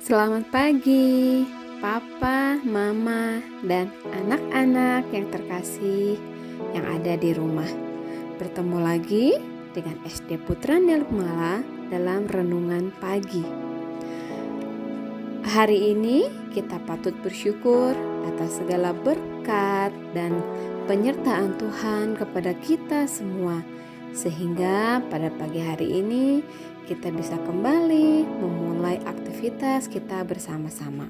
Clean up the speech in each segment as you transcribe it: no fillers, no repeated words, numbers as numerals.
Selamat pagi, Papa, Mama, dan anak-anak yang terkasih yang ada di rumah. Bertemu lagi dengan SD Putra Nirmala dalam renungan pagi. Hari ini kita patut bersyukur atas segala berkat dan penyertaan Tuhan kepada kita semua, sehingga pada pagi hari ini kita bisa kembali memulai aktivitas kita bersama-sama.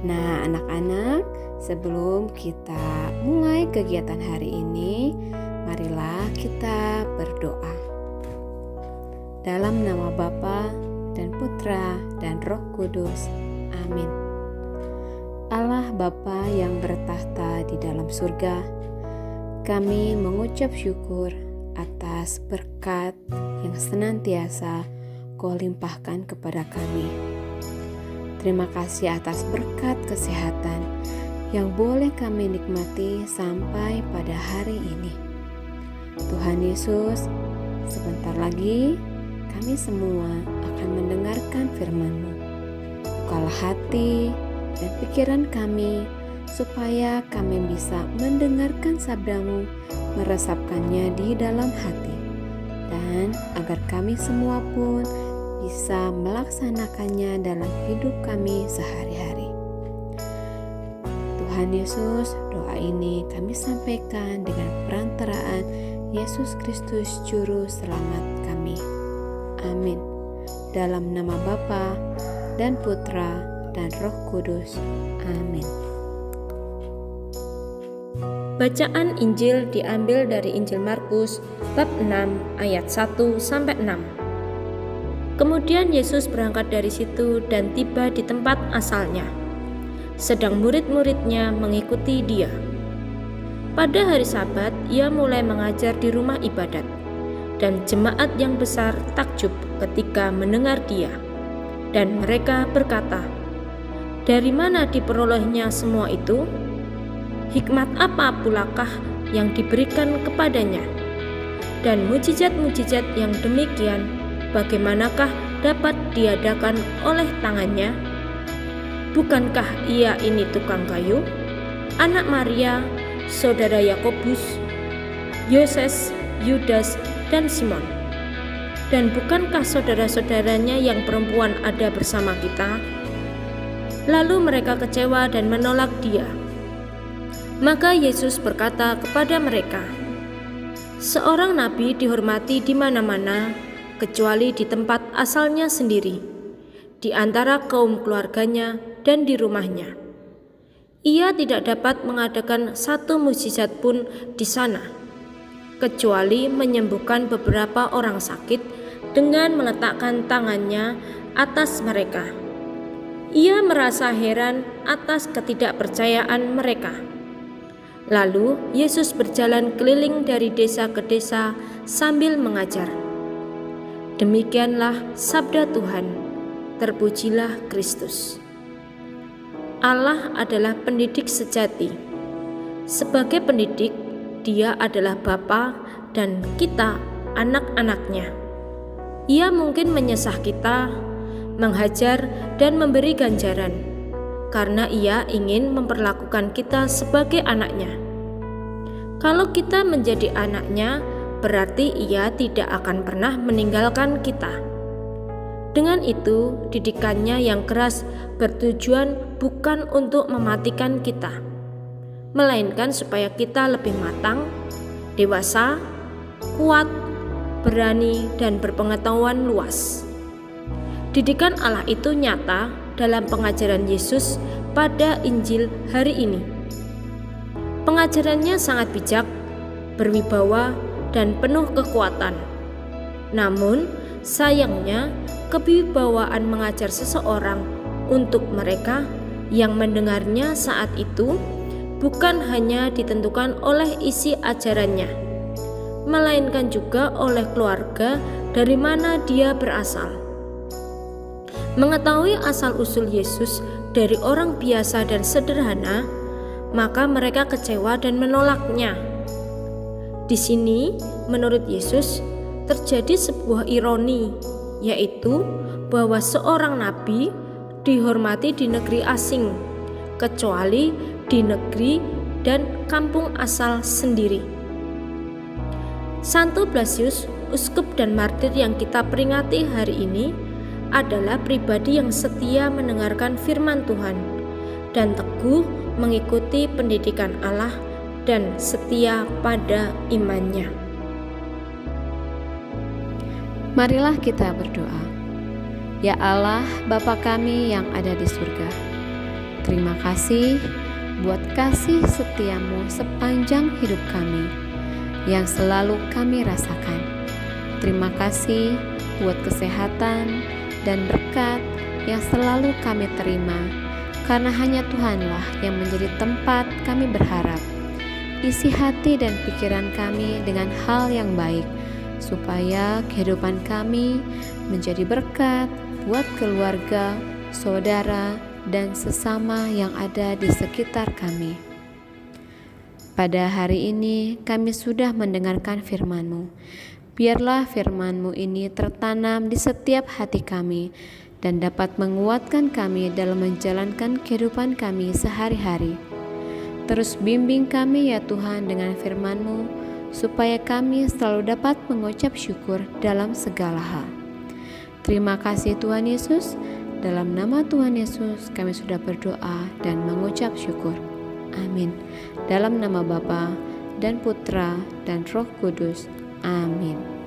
Nah, anak-anak, sebelum kita mulai kegiatan hari ini, marilah kita berdoa. Dalam nama Bapa dan Putra dan Roh Kudus. Amin. Allah Bapa yang bertahta di dalam surga, kami mengucap syukur atas berkat yang senantiasa Kau limpahkan kepada kami. Terima kasih atas berkat kesehatan yang boleh kami nikmati sampai pada hari ini. Tuhan Yesus, sebentar lagi kami semua akan mendengarkan firman-Mu. Bukalah hati dan pikiran kami supaya kami bisa mendengarkan sabda-Mu, meresapkannya di dalam hati, dan agar kami semua pun bisa melaksanakannya dalam hidup kami sehari-hari. Tuhan Yesus, doa ini kami sampaikan dengan perantaraan Yesus Kristus Juru Selamat kami. Amin. Dalam nama Bapa dan Putra dan Roh Kudus. Amin. Bacaan Injil diambil dari Injil Markus bab 6 ayat 1-6. Kemudian Yesus berangkat dari situ dan tiba di tempat asalnya. Sedang murid-muridnya mengikuti Dia. Pada hari Sabat, Ia mulai mengajar di rumah ibadat, dan jemaat yang besar takjub ketika mendengar Dia. Dan mereka berkata, "Dari mana diperolehnya semua itu? Hikmat apa pulakah yang diberikan kepadanya? Dan mujizat-mujizat yang demikian, bagaimanakah dapat diadakan oleh tangannya? Bukankah ia ini tukang kayu, anak Maria, saudara Yakobus, Yoses, Yudas, dan Simon? Dan bukankah saudara-saudaranya yang perempuan ada bersama kita?" Lalu mereka kecewa dan menolak Dia. Maka Yesus berkata kepada mereka, "Seorang nabi dihormati di mana-mana, kecuali di tempat asalnya sendiri, di antara kaum keluarganya dan di rumahnya. Ia tidak dapat mengadakan satu mukjizat pun di sana, kecuali menyembuhkan beberapa orang sakit dengan meletakkan tangannya atas mereka." Ia merasa heran atas ketidakpercayaan mereka. Lalu Yesus berjalan keliling dari desa ke desa sambil mengajar. Demikianlah sabda Tuhan. Terpujilah Kristus. Allah adalah pendidik sejati. Sebagai pendidik, Dia adalah Bapa dan kita anak-anaknya. Ia mungkin menyesah kita, menghajar dan memberi ganjaran, karena Ia ingin memperlakukan kita sebagai anaknya. Kalau kita menjadi anaknya, berarti Ia tidak akan pernah meninggalkan kita. Dengan itu, didikannya yang keras bertujuan bukan untuk mematikan kita, melainkan supaya kita lebih matang, dewasa, kuat, berani, dan berpengetahuan luas. Didikan Allah itu nyata dalam pengajaran Yesus pada Injil hari ini. Pengajarannya sangat bijak, berwibawa, dan penuh kekuatan. Namun, sayangnya, kewibawaan mengajar seseorang untuk mereka yang mendengarnya saat itu bukan hanya ditentukan oleh isi ajarannya, melainkan juga oleh keluarga dari mana dia berasal. Mengetahui asal-usul Yesus dari orang biasa dan sederhana, maka mereka kecewa dan menolaknya. Di sini, menurut Yesus, terjadi sebuah ironi, yaitu bahwa seorang nabi dihormati di negeri asing, kecuali di negeri dan kampung asal sendiri. Santo Blasius, uskup dan martir yang kita peringati hari ini, adalah pribadi yang setia mendengarkan firman Tuhan dan teguh mengikuti pendidikan Allah dan setia pada imannya. Marilah kita berdoa. Ya Allah, Bapa kami yang ada di surga, terima kasih buat kasih setiamu sepanjang hidup kami yang selalu kami rasakan. Terima kasih buat kesehatan dan berkat yang selalu kami terima, karena hanya Tuhanlah yang menjadi tempat kami berharap. Isi hati dan pikiran kami dengan hal yang baik, supaya kehidupan kami menjadi berkat buat keluarga, saudara, dan sesama yang ada di sekitar kami. Pada hari ini kami sudah mendengarkan firman-Mu. Biarlah firman-Mu ini tertanam di setiap hati kami dan dapat menguatkan kami dalam menjalankan kehidupan kami sehari-hari. Terus bimbing kami ya Tuhan dengan firman-Mu, supaya kami selalu dapat mengucap syukur dalam segala hal. Terima kasih Tuhan Yesus. Dalam nama Tuhan Yesus kami sudah berdoa dan mengucap syukur. Amin. Dalam nama Bapa dan Putra dan Roh Kudus. Amin.